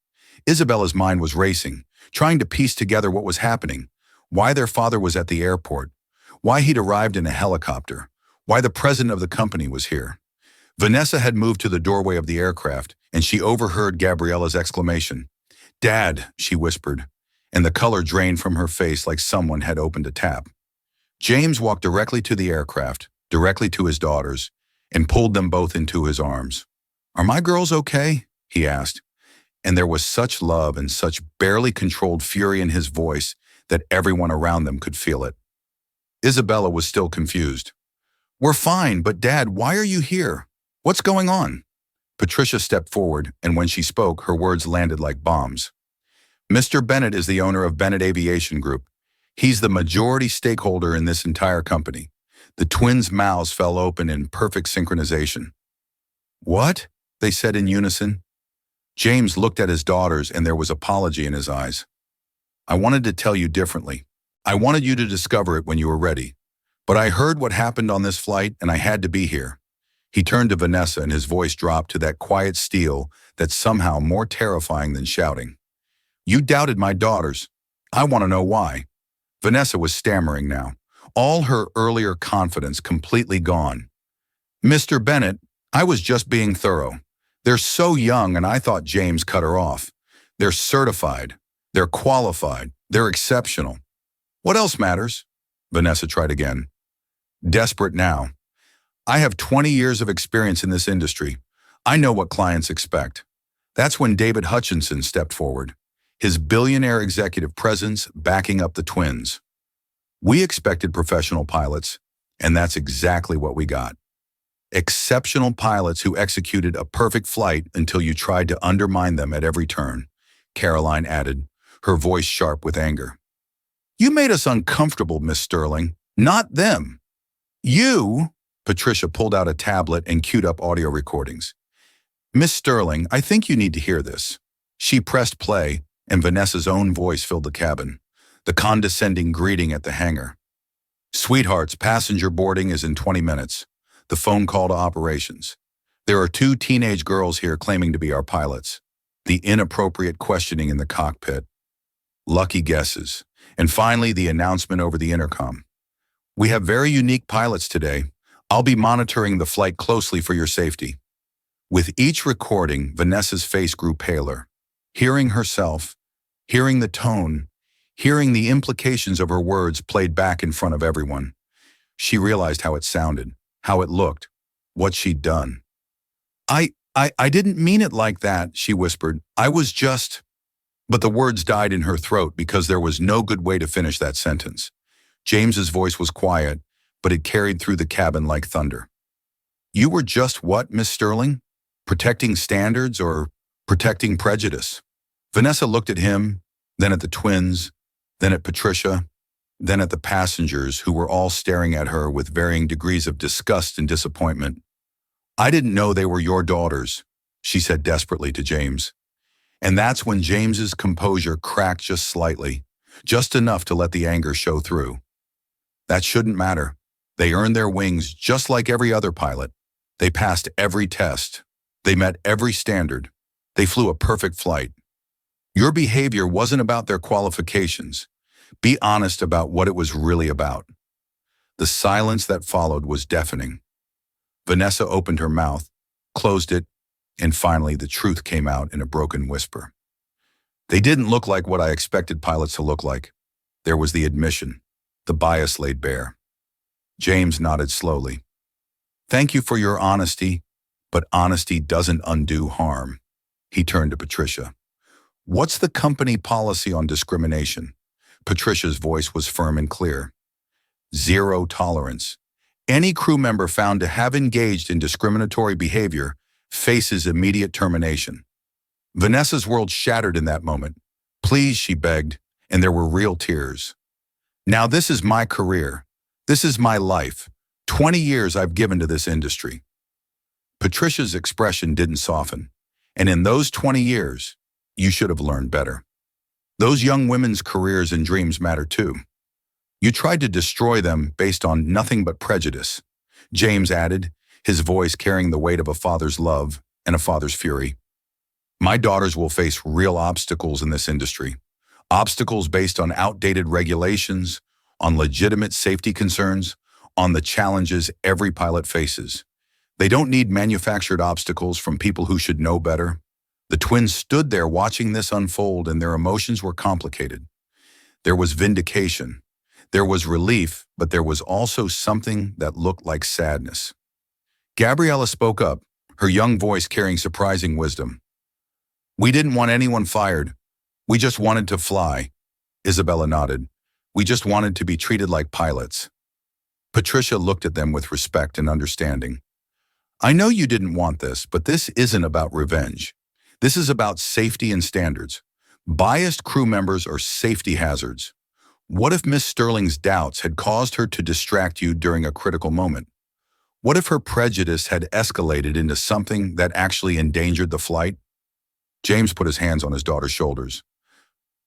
Isabella's mind was racing, trying to piece together what was happening, why their father was at the airport, why he'd arrived in a helicopter, why the president of the company was here. Vanessa had moved to the doorway of the aircraft, and she overheard Gabriella's exclamation. "Dad," she whispered, and the color drained from her face like someone had opened a tap. James walked directly to the aircraft, directly to his daughters, and pulled them both into his arms. "Are my girls okay?" he asked, and there was such love and such barely controlled fury in his voice that everyone around them could feel it. Isabella was still confused. "We're fine, but Dad, why are you here? What's going on?" Patricia stepped forward, and when she spoke, her words landed like bombs. "Mr. Bennett is the owner of Bennett Aviation Group. He's the majority stakeholder in this entire company." The twins' mouths fell open in perfect synchronization. "What?" they said in unison. James looked at his daughters, and there was apology in his eyes. "I wanted to tell you differently. I wanted you to discover it when you were ready. But I heard what happened on this flight, and I had to be here." He turned to Vanessa, and his voice dropped to that quiet steel that's somehow more terrifying than shouting. "You doubted my daughters. I want to know why." Vanessa was stammering now, all her earlier confidence completely gone. "Mr. Bennett, I was just being thorough. They're so young, and I thought James cut her off. They're certified. They're qualified. They're exceptional. What else matters?" Vanessa tried again. Desperate now. "I have 20 years of experience in this industry. I know what clients expect." That's when David Hutchinson stepped forward, his billionaire executive presence backing up the twins. "We expected professional pilots, and that's exactly what we got. Exceptional pilots who executed a perfect flight until you tried to undermine them at every turn," Caroline added, her voice sharp with anger. "You made us uncomfortable, Miss Sterling, not them." "You?" Patricia pulled out a tablet and queued up audio recordings. "Miss Sterling, I think you need to hear this." She pressed play, and Vanessa's own voice filled the cabin, the condescending greeting at the hangar. "Sweethearts, passenger boarding is in 20 minutes. The phone call to operations. There are 2 teenage girls here claiming to be our pilots. The inappropriate questioning in the cockpit. Lucky guesses. And finally, the announcement over the intercom. We have very unique pilots today. I'll be monitoring the flight closely for your safety." With each recording, Vanessa's face grew paler. Hearing herself, hearing the tone, hearing the implications of her words played back in front of everyone, she realized how it sounded, how it looked, what she'd done. I didn't mean it like that," she whispered. "I was just—" But the words died in her throat because there was no good way to finish that sentence. James's voice was quiet, but it carried through the cabin like thunder. "You were just what, Miss Sterling? Protecting standards or protecting prejudice?" Vanessa looked at him, then at the twins, then at Patricia, then at the passengers who were all staring at her with varying degrees of disgust and disappointment. "I didn't know they were your daughters," she said desperately to James. And that's when James's composure cracked just slightly, just enough to let the anger show through. "That shouldn't matter. They earned their wings just like every other pilot. They passed every test. They met every standard. They flew a perfect flight. Your behavior wasn't about their qualifications. Be honest about what it was really about." The silence that followed was deafening. Vanessa opened her mouth, closed it, and finally the truth came out in a broken whisper. "They didn't look like what I expected pilots to look like." There was the admission, the bias laid bare. James nodded slowly. "Thank you for your honesty, but honesty doesn't undo harm." He turned to Patricia. "What's the company policy on discrimination?" Patricia's voice was firm and clear. "Zero tolerance. Any crew member found to have engaged in discriminatory behavior faces immediate termination." Vanessa's world shattered in that moment. "Please," she begged, and there were real tears. "Now this is my career. This is my life. 20 years I've given to this industry." Patricia's expression didn't soften. "And in those 20 years, you should have learned better. Those young women's careers and dreams matter too. You tried to destroy them based on nothing but prejudice," James added, his voice carrying the weight of a father's love and a father's fury. "My daughters will face real obstacles in this industry. Obstacles based on outdated regulations, on legitimate safety concerns, on the challenges every pilot faces. They don't need manufactured obstacles from people who should know better. The twins stood there watching this unfold, and their emotions were complicated. There was vindication. There was relief, but there was also something that looked like sadness. Gabriella spoke up, her young voice carrying surprising wisdom. "We didn't want anyone fired. We just wanted to fly." Isabella nodded. "We just wanted to be treated like pilots." Patricia looked at them with respect and understanding. "I know you didn't want this, but this isn't about revenge. This is about safety and standards. Biased crew members are safety hazards. What if Miss Sterling's doubts had caused her to distract you during a critical moment? What if her prejudice had escalated into something that actually endangered the flight?" James put his hands on his daughter's shoulders.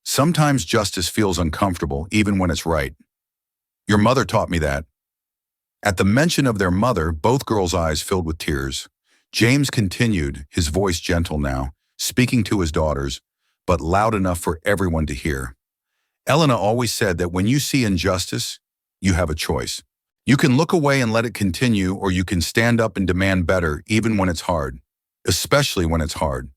"Sometimes justice feels uncomfortable even when it's right. Your mother taught me that." At the mention of their mother, both girls' eyes filled with tears. James continued, his voice gentle now, speaking to his daughters, but loud enough for everyone to hear. "Elena always said that when you see injustice, you have a choice. You can look away and let it continue, or you can stand up and demand better, even when it's hard, especially when it's hard."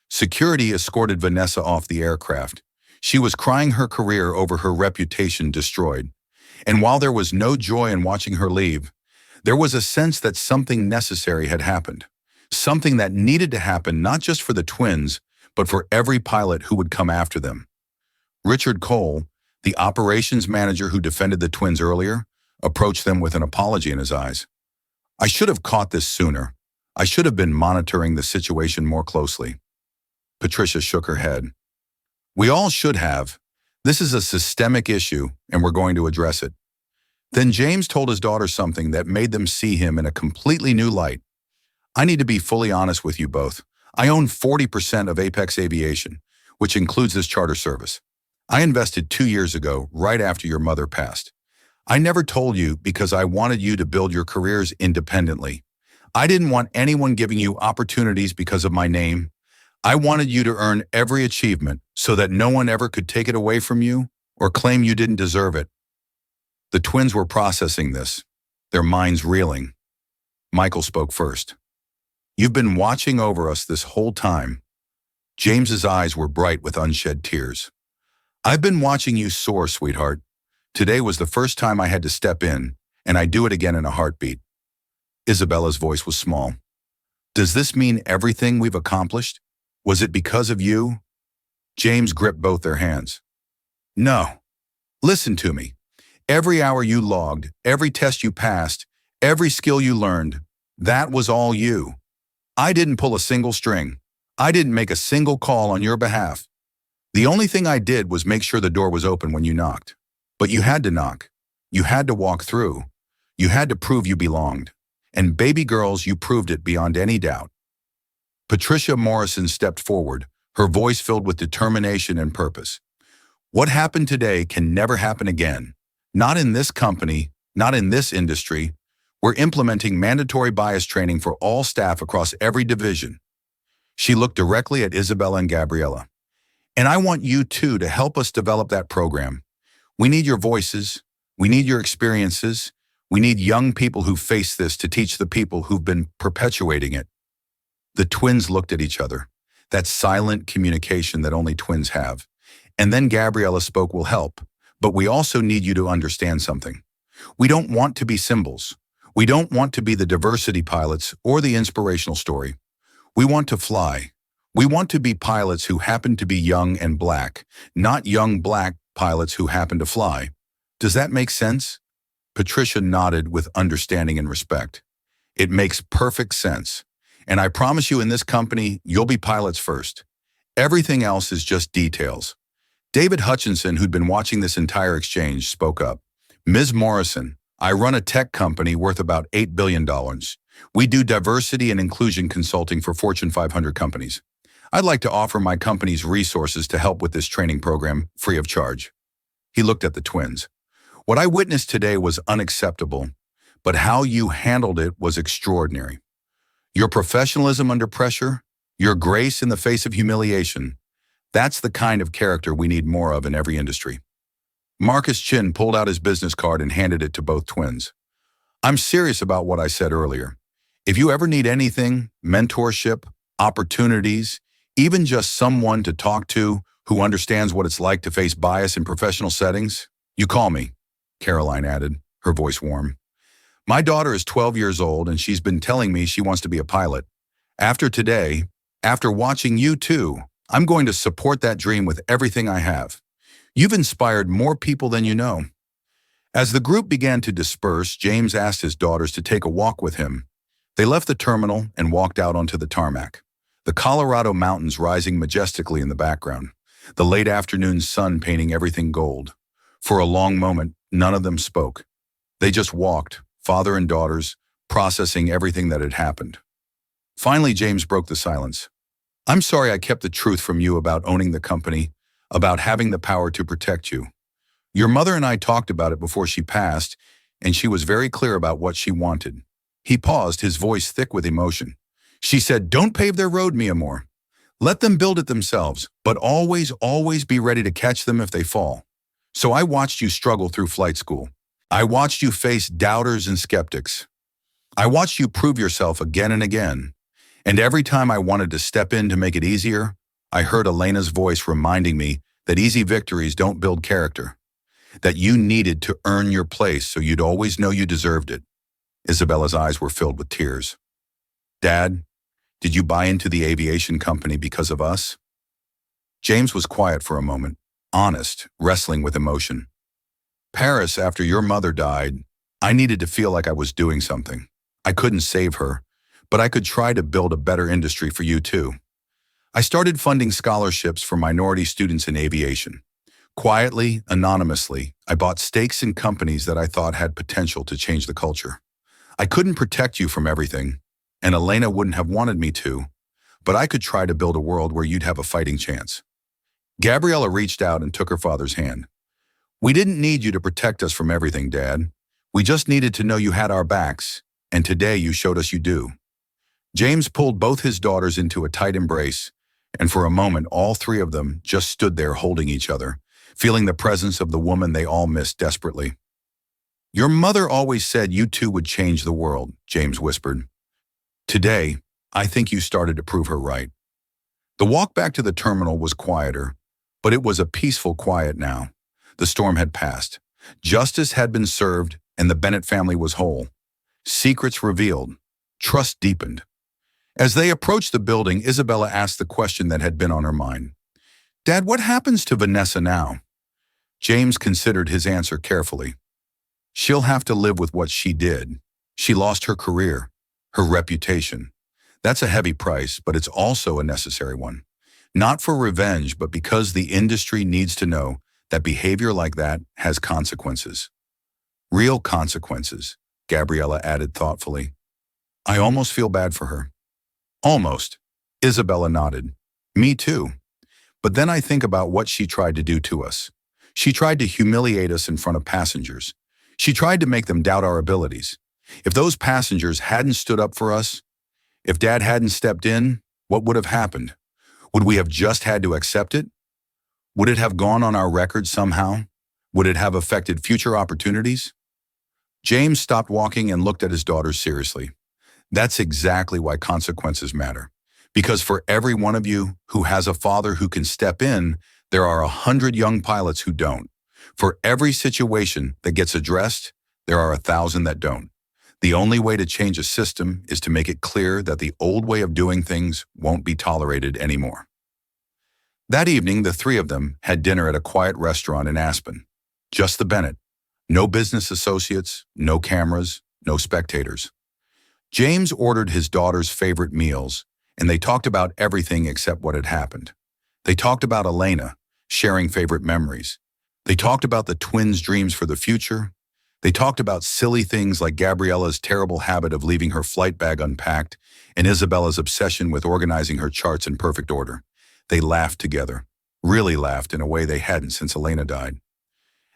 Security escorted Vanessa off the aircraft. She was crying her career over her reputation destroyed. And while there was no joy in watching her leave, there was a sense that something necessary had happened. Something that needed to happen not just for the twins, but for every pilot who would come after them. Richard Cole, the operations manager who defended the twins earlier, approached them with an apology in his eyes. "I should have caught this sooner. I should have been monitoring the situation more closely." Patricia shook her head. "We all should have. This is a systemic issue, and we're going to address it." Then James told his daughter something that made them see him in a completely new light. "I need to be fully honest with you both. I own 40% of Apex Aviation, which includes this charter service. I invested 2 years ago, right after your mother passed. I never told you because I wanted you to build your careers independently. I didn't want anyone giving you opportunities because of my name. I wanted you to earn every achievement so that no one ever could take it away from you or claim you didn't deserve it." The twins were processing this, their minds reeling. Michael spoke first. "You've been watching over us this whole time." James's eyes were bright with unshed tears. "I've been watching you soar, sweetheart. Today was the first time I had to step in, and I'd do it again in a heartbeat." Isabella's voice was small. "Does this mean everything we've accomplished? Was it because of you?" James gripped both their hands. "No. Listen to me. Every hour you logged, every test you passed, every skill you learned, that was all you. I didn't pull a single string. I didn't make a single call on your behalf. The only thing I did was make sure the door was open when you knocked. But you had to knock. You had to walk through. You had to prove you belonged. And baby girls, you proved it beyond any doubt." Patricia Morrison stepped forward, her voice filled with determination and purpose. "What happened today can never happen again. Not in this company, not in this industry. We're implementing mandatory bias training for all staff across every division." She looked directly at Isabella and Gabriella. "And I want you two to help us develop that program. We need your voices. We need your experiences. We need young people who face this to teach the people who've been perpetuating it." The twins looked at each other, that silent communication that only twins have. And then Gabriella spoke, "Will help, but we also need you to understand something. We don't want to be symbols. We don't want to be the diversity pilots or the inspirational story. We want to fly. We want to be pilots who happen to be young and black, not young black pilots who happen to fly. Does that make sense?" Patricia nodded with understanding and respect. "It makes perfect sense. And I promise you, in this company, you'll be pilots first. Everything else is just details." David Hutchinson, who'd been watching this entire exchange, spoke up. "Ms. Morrison, I run a tech company worth about $8 billion. We do diversity and inclusion consulting for Fortune 500 companies. I'd like to offer my company's resources to help with this training program free of charge." He looked at the twins. "What I witnessed today was unacceptable, but how you handled it was extraordinary. Your professionalism under pressure, your grace in the face of humiliation, that's the kind of character we need more of in every industry." Marcus Chin pulled out his business card and handed it to both twins. "I'm serious about what I said earlier. If you ever need anything, mentorship, opportunities, Even just someone to talk to who understands what it's like to face bias in professional settings? You call me, Caroline added, her voice warm. My daughter is 12 years old and she's been telling me she wants to be a pilot. After today, after watching you too, I'm going to support that dream with everything I have. You've inspired more people than you know. As the group began to disperse, James asked his daughters to take a walk with him. They left the terminal and walked out onto the tarmac, the Colorado mountains rising majestically in the background, the late afternoon sun painting everything gold. For a long moment, none of them spoke. They just walked, father and daughters, processing everything that had happened. Finally, James broke the silence. I'm sorry I kept the truth from you about owning the company, about having the power to protect you. Your mother and I talked about it before she passed, and she was very clear about what she wanted. He paused, his voice thick with emotion. She said, don't pave their road, mi amor. Let them build it themselves, but always, always be ready to catch them if they fall. So I watched you struggle through flight school. I watched you face doubters and skeptics. I watched you prove yourself again and again. And every time I wanted to step in to make it easier, I heard Elena's voice reminding me that easy victories don't build character, that you needed to earn your place so you'd always know you deserved it. Isabella's eyes were filled with tears. Dad, did you buy into the aviation company because of us? James was quiet for a moment, honest, wrestling with emotion. Paris, after your mother died, I needed to feel like I was doing something. I couldn't save her, but I could try to build a better industry for you too. I started funding scholarships for minority students in aviation. Quietly, anonymously, I bought stakes in companies that I thought had potential to change the culture. I couldn't protect you from everything, and Elena wouldn't have wanted me to, but I could try to build a world where you'd have a fighting chance. Gabriella reached out and took her father's hand. We didn't need you to protect us from everything, Dad. We just needed to know you had our backs, and today you showed us you do. James pulled both his daughters into a tight embrace, and for a moment all three of them just stood there holding each other, feeling the presence of the woman they all missed desperately. Your mother always said you two would change the world, James whispered. Today, I think you started to prove her right. The walk back to the terminal was quieter, but it was a peaceful quiet now. The storm had passed. Justice had been served, and the Bennett family was whole. Secrets revealed. Trust deepened. As they approached the building, Isabella asked the question that had been on her mind. Dad, what happens to Vanessa now? James considered his answer carefully. She'll have to live with what she did. She lost her career, her reputation. That's a heavy price, but it's also a necessary one. Not for revenge, but because the industry needs to know that behavior like that has consequences. Real consequences, Gabriella added thoughtfully. I almost feel bad for her. Almost, Isabella nodded. Me too. But then I think about what she tried to do to us. She tried to humiliate us in front of passengers. She tried to make them doubt our abilities. If those passengers hadn't stood up for us, if Dad hadn't stepped in, what would have happened? Would we have just had to accept it? Would it have gone on our record somehow? Would it have affected future opportunities? James stopped walking and looked at his daughters seriously. That's exactly why consequences matter. Because for every one of you who has a father who can step in, there are 100 young pilots who don't. For every situation that gets addressed, there are 1,000 that don't. The only way to change a system is to make it clear that the old way of doing things won't be tolerated anymore. That evening, the three of them had dinner at a quiet restaurant in Aspen. Just the Bennett. No business associates, no cameras, no spectators. James ordered his daughter's favorite meals, and they talked about everything except what had happened. They talked about Elena, sharing favorite memories. They talked about the twins' dreams for the future. They talked about silly things like Gabriella's terrible habit of leaving her flight bag unpacked and Isabella's obsession with organizing her charts in perfect order. They laughed together, really laughed in a way they hadn't since Elena died.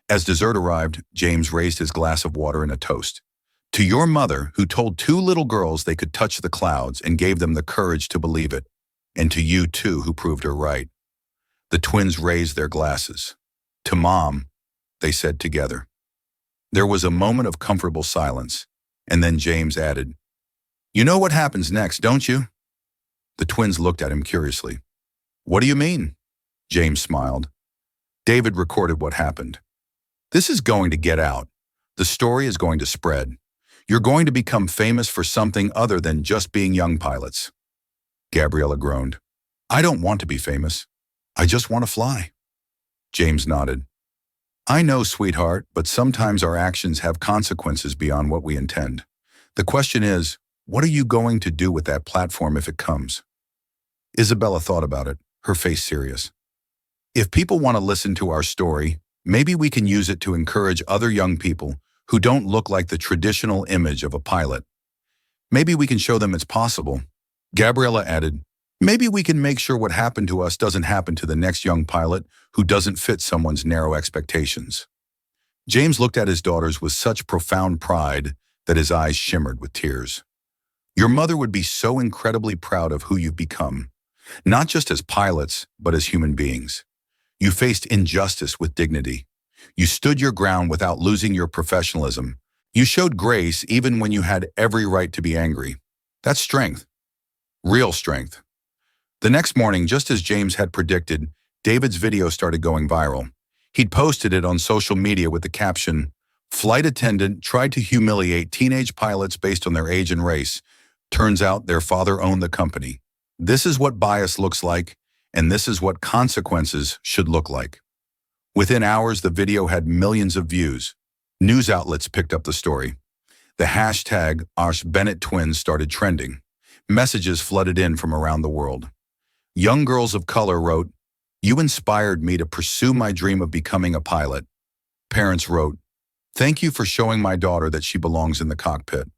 As dessert arrived, James raised his glass of water in a toast. To your mother, who told two little girls they could touch the clouds and gave them the courage to believe it. And to you, too, who proved her right. The twins raised their glasses. To Mom, they said together. There was a moment of comfortable silence, and then James added, You know what happens next, don't you? The twins looked at him curiously. What do you mean? James smiled. David recorded what happened. This is going to get out. The story is going to spread. You're going to become famous for something other than just being young pilots. Gabriella groaned. I don't want to be famous. I just want to fly. James nodded. I know, sweetheart, but sometimes our actions have consequences beyond what we intend. The question is, what are you going to do with that platform if it comes? Isabella thought about it, her face serious. If people want to listen to our story, maybe we can use it to encourage other young people who don't look like the traditional image of a pilot. Maybe we can show them it's possible. Gabriella added, maybe we can make sure what happened to us doesn't happen to the next young pilot who doesn't fit someone's narrow expectations. James looked at his daughters with such profound pride that his eyes shimmered with tears. Your mother would be so incredibly proud of who you've become, not just as pilots, but as human beings. You faced injustice with dignity. You stood your ground without losing your professionalism. You showed grace even when you had every right to be angry. That's strength. Real strength. The next morning, just as James had predicted, David's video started going viral. He'd posted it on social media with the caption, "Flight attendant tried to humiliate teenage pilots based on their age and race. Turns out their father owned the company. This is what bias looks like, and this is what consequences should look like." Within hours, the video had millions of views. News outlets picked up the story. The hashtag #Bennett Twins started trending. Messages flooded in from around the world. Young girls of color wrote, "You inspired me to pursue my dream of becoming a pilot." Parents wrote, "Thank you for showing my daughter that she belongs in the cockpit."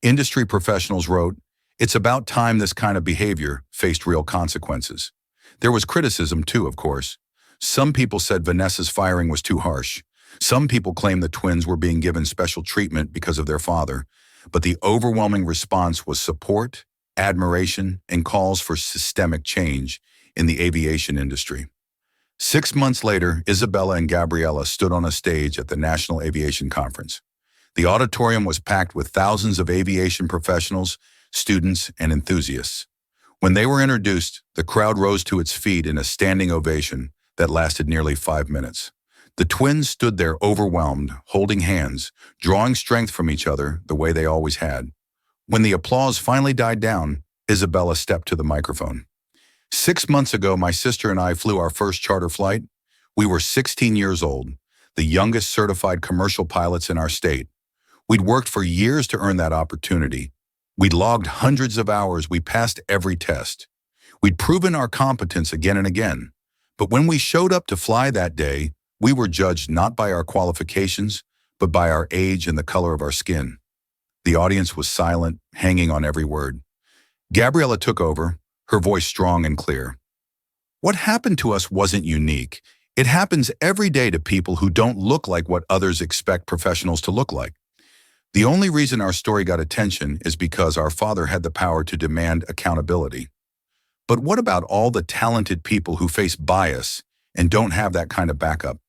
Industry professionals wrote, "It's about time this kind of behavior faced real consequences." There was criticism too, of course. Some people said Vanessa's firing was too harsh. Some people claimed the twins were being given special treatment because of their father. But the overwhelming response was support, admiration, and calls for systemic change in the aviation industry. 6 months later, Isabella and Gabriella stood on a stage at the National Aviation Conference. The auditorium was packed with thousands of aviation professionals, students, and enthusiasts. When they were introduced, the crowd rose to its feet in a standing ovation that lasted nearly 5 minutes. The twins stood there overwhelmed, holding hands, drawing strength from each other the way they always had. When the applause finally died down, Isabella stepped to the microphone. 6 months ago, my sister and I flew our first charter flight. We were 16 years old, the youngest certified commercial pilots in our state. We'd worked for years to earn that opportunity. We'd logged hundreds of hours. We passed every test. We'd proven our competence again and again. But when we showed up to fly that day, we were judged not by our qualifications, but by our age and the color of our skin. The audience was silent, hanging on every word. Gabriella took over, her voice strong and clear. What happened to us wasn't unique. It happens every day to people who don't look like what others expect professionals to look like. The only reason our story got attention is because our father had the power to demand accountability. But what about all the talented people who face bias and don't have that kind of backup?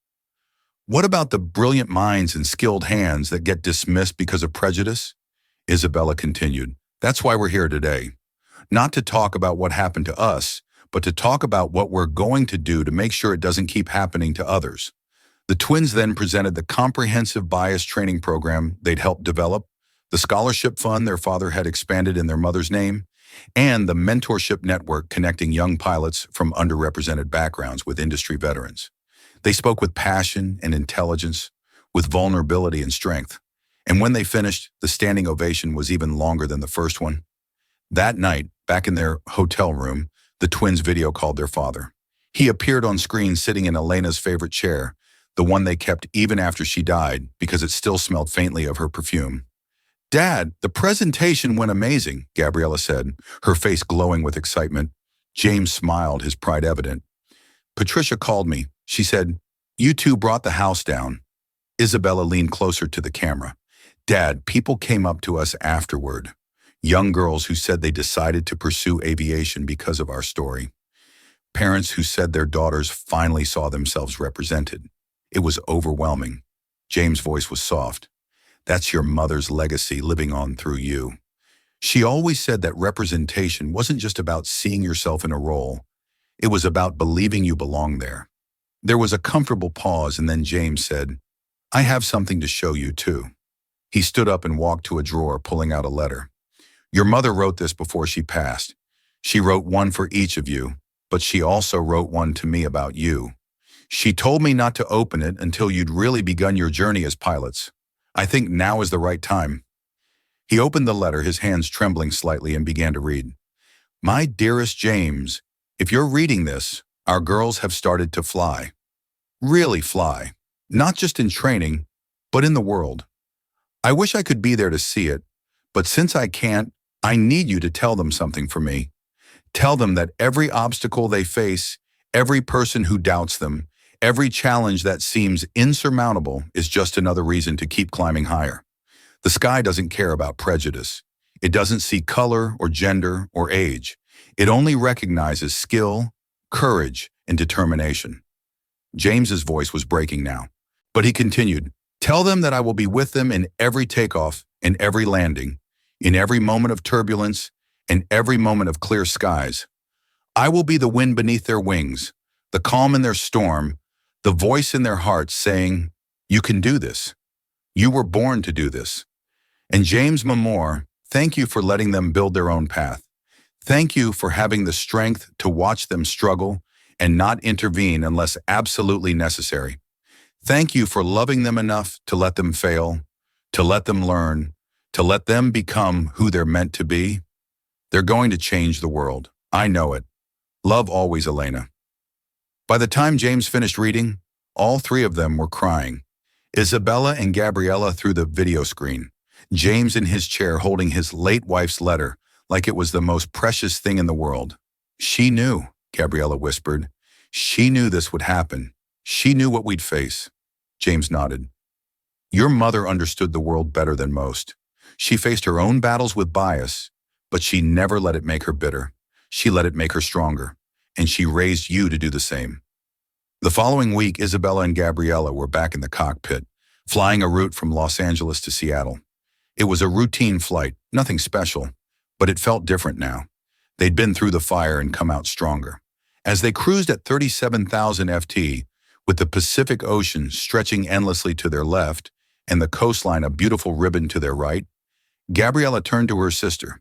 What about the brilliant minds and skilled hands that get dismissed because of prejudice? Isabella continued, that's why we're here today. Not to talk about what happened to us, but to talk about what we're going to do to make sure it doesn't keep happening to others. The twins then presented the comprehensive bias training program they'd helped develop, the scholarship fund their father had expanded in their mother's name, and the mentorship network connecting young pilots from underrepresented backgrounds with industry veterans. They spoke with passion and intelligence, with vulnerability and strength. And when they finished, the standing ovation was even longer than the first one. That night, back in their hotel room, the twins video called their father. He appeared on screen sitting in Elena's favorite chair, the one they kept even after she died because it still smelled faintly of her perfume. Dad, the presentation went amazing, Gabriella said, her face glowing with excitement. James smiled, his pride evident. Patricia called me. She said, you two brought the house down. Isabella leaned closer to the camera. Dad, people came up to us afterward. Young girls who said they decided to pursue aviation because of our story. Parents who said their daughters finally saw themselves represented. It was overwhelming. James' voice was soft. That's your mother's legacy living on through you. She always said that representation wasn't just about seeing yourself in a role. It was about believing you belong there. There was a comfortable pause, and then James said, I have something to show you, too. He stood up and walked to a drawer, pulling out a letter. Your mother wrote this before she passed. She wrote one for each of you, but she also wrote one to me about you. She told me not to open it until you'd really begun your journey as pilots. I think now is the right time. He opened the letter, his hands trembling slightly, and began to read. My dearest James, if you're reading this, our girls have started to fly. Really fly. Not just in training, but in the world. I wish I could be there to see it, but since I can't, I need you to tell them something for me. Tell them that every obstacle they face, every person who doubts them, every challenge that seems insurmountable is just another reason to keep climbing higher. The sky doesn't care about prejudice. It doesn't see color or gender or age. It only recognizes skill, courage, and determination. James's voice was breaking now, but he continued, tell them that I will be with them in every takeoff and every landing, in every moment of turbulence and every moment of clear skies. I will be the wind beneath their wings, the calm in their storm, the voice in their hearts saying, you can do this. You were born to do this. And James Mamore, thank you for letting them build their own path. Thank you for having the strength to watch them struggle and not intervene unless absolutely necessary. Thank you for loving them enough to let them fail, to let them learn, to let them become who they're meant to be. They're going to change the world. I know it. Love always, Elena. By the time James finished reading, all three of them were crying. Isabella and Gabriella through the video screen. James in his chair holding his late wife's letter like it was the most precious thing in the world. She knew, Gabriella whispered. She knew this would happen. She knew what we'd face. James nodded. Your mother understood the world better than most. She faced her own battles with bias, but she never let it make her bitter. She let it make her stronger, and she raised you to do the same. The following week, Isabella and Gabriella were back in the cockpit, flying a route from Los Angeles to Seattle. It was a routine flight, nothing special, but it felt different now. They'd been through the fire and come out stronger. As they cruised at 37,000 FT, with the Pacific Ocean stretching endlessly to their left and the coastline a beautiful ribbon to their right, Gabriella turned to her sister.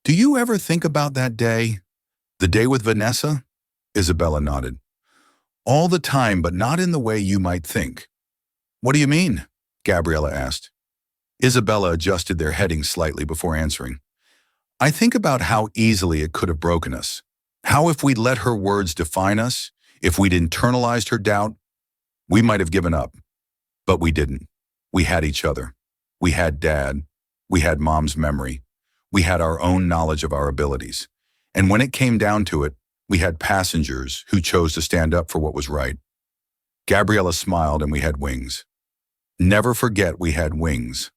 Do you ever think about that day? The day with Vanessa? Isabella nodded. All the time, but not in the way you might think. What do you mean? Gabriella asked. Isabella adjusted their heading slightly before answering. I think about how easily it could have broken us. How if we'd let her words define us, if we'd internalized her doubt, we might have given up. But we didn't. We had each other. We had Dad. We had Mom's memory. We had our own knowledge of our abilities. And when it came down to it, we had passengers who chose to stand up for what was right. Gabriella smiled, and we had wings. Never forget we had wings.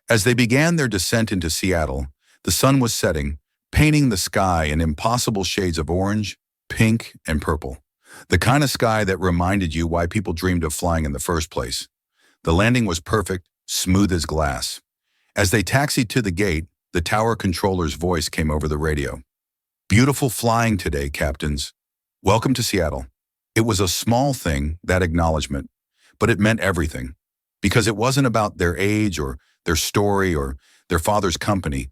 As they began their descent into Seattle, the sun was setting, painting the sky in impossible shades of orange, pink, and purple. The kind of sky that reminded you why people dreamed of flying in the first place. The landing was perfect, smooth as glass. As they taxied to the gate, the tower controller's voice came over the radio. Beautiful flying today, captains. Welcome to Seattle. It was a small thing, that acknowledgement, but it meant everything. Because it wasn't about their age or their story or their father's company.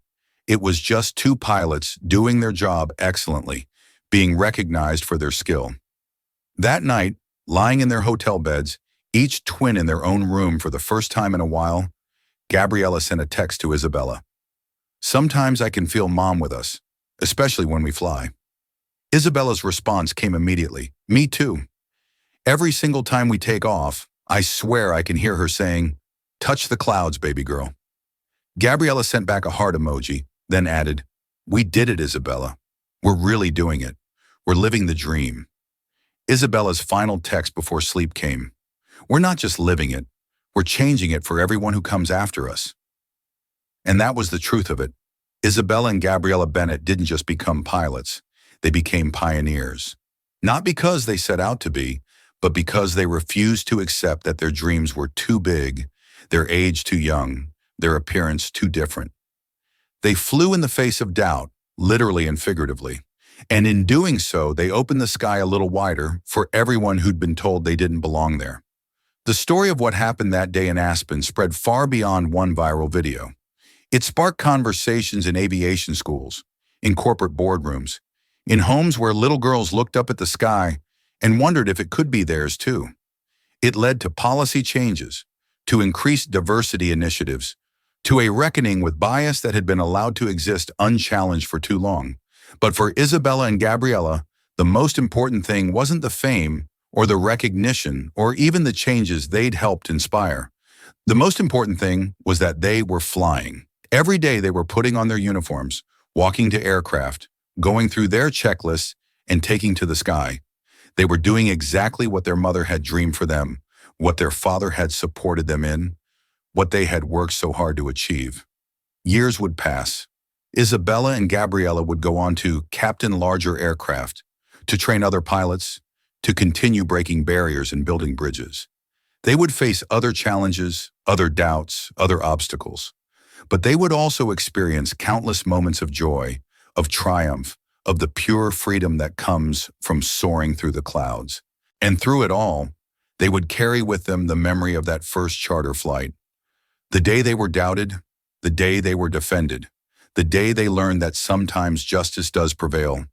It was just two pilots doing their job excellently, being recognized for their skill. That night, lying in their hotel beds, each twin in their own room for the first time in a while, Gabriella sent a text to Isabella. Sometimes I can feel Mom with us, especially when we fly. Isabella's response came immediately. Me too. Every single time we take off, I swear I can hear her saying, touch the clouds, baby girl. Gabriella sent back a heart emoji, then added, we did it, Isabella. We're really doing it. We're living the dream. Isabella's final text before sleep came. We're not just living it, we're changing it for everyone who comes after us. And that was the truth of it. Isabella and Gabriella Bennett didn't just become pilots, they became pioneers. Not because they set out to be, but because they refused to accept that their dreams were too big, their age too young, their appearance too different. They flew in the face of doubt, literally and figuratively. And in doing so, they opened the sky a little wider for everyone who'd been told they didn't belong there. The story of what happened that day in Aspen spread far beyond one viral video. It sparked conversations in aviation schools, in corporate boardrooms, in homes where little girls looked up at the sky and wondered if it could be theirs too. It led to policy changes, to increased diversity initiatives, to a reckoning with bias that had been allowed to exist unchallenged for too long. But for Isabella and Gabriella, the most important thing wasn't the fame or the recognition or even the changes they'd helped inspire. The most important thing was that they were flying. Every day they were putting on their uniforms, walking to aircraft, going through their checklists, and taking to the sky. They were doing exactly what their mother had dreamed for them, what their father had supported them in, what they had worked so hard to achieve. Years would pass. Isabella and Gabriella would go on to captain larger aircraft, to train other pilots, to continue breaking barriers and building bridges. They would face other challenges, other doubts, other obstacles. But they would also experience countless moments of joy, of triumph, of the pure freedom that comes from soaring through the clouds. And through it all, they would carry with them the memory of that first charter flight. The day they were doubted, the day they were defended, the day they learned that sometimes justice does prevail,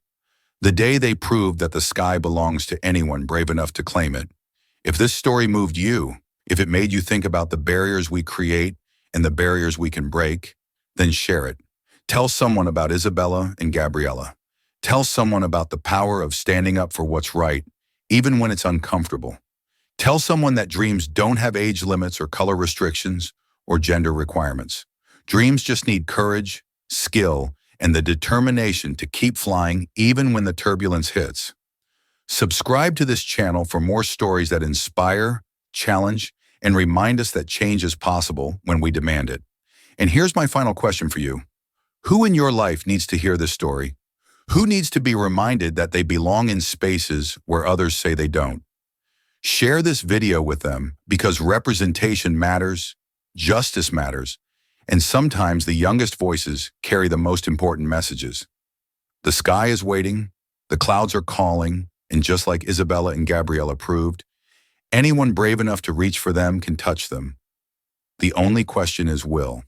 the day they proved that the sky belongs to anyone brave enough to claim it. If this story moved you, if it made you think about the barriers we create and the barriers we can break, then share it. Tell someone about Isabella and Gabriella. Tell someone about the power of standing up for what's right, even when it's uncomfortable. Tell someone that dreams don't have age limits or color restrictions or gender requirements. Dreams just need courage, skill, and the determination to keep flying even when the turbulence hits. Subscribe to this channel for more stories that inspire, challenge, and remind us that change is possible when we demand it. And here's my final question for you. Who in your life needs to hear this story? Who needs to be reminded that they belong in spaces where others say they don't? Share this video with them because representation matters, justice matters, and sometimes the youngest voices carry the most important messages. The sky is waiting, the clouds are calling, and just like Isabella and Gabriella proved, anyone brave enough to reach for them can touch them. The only question is will.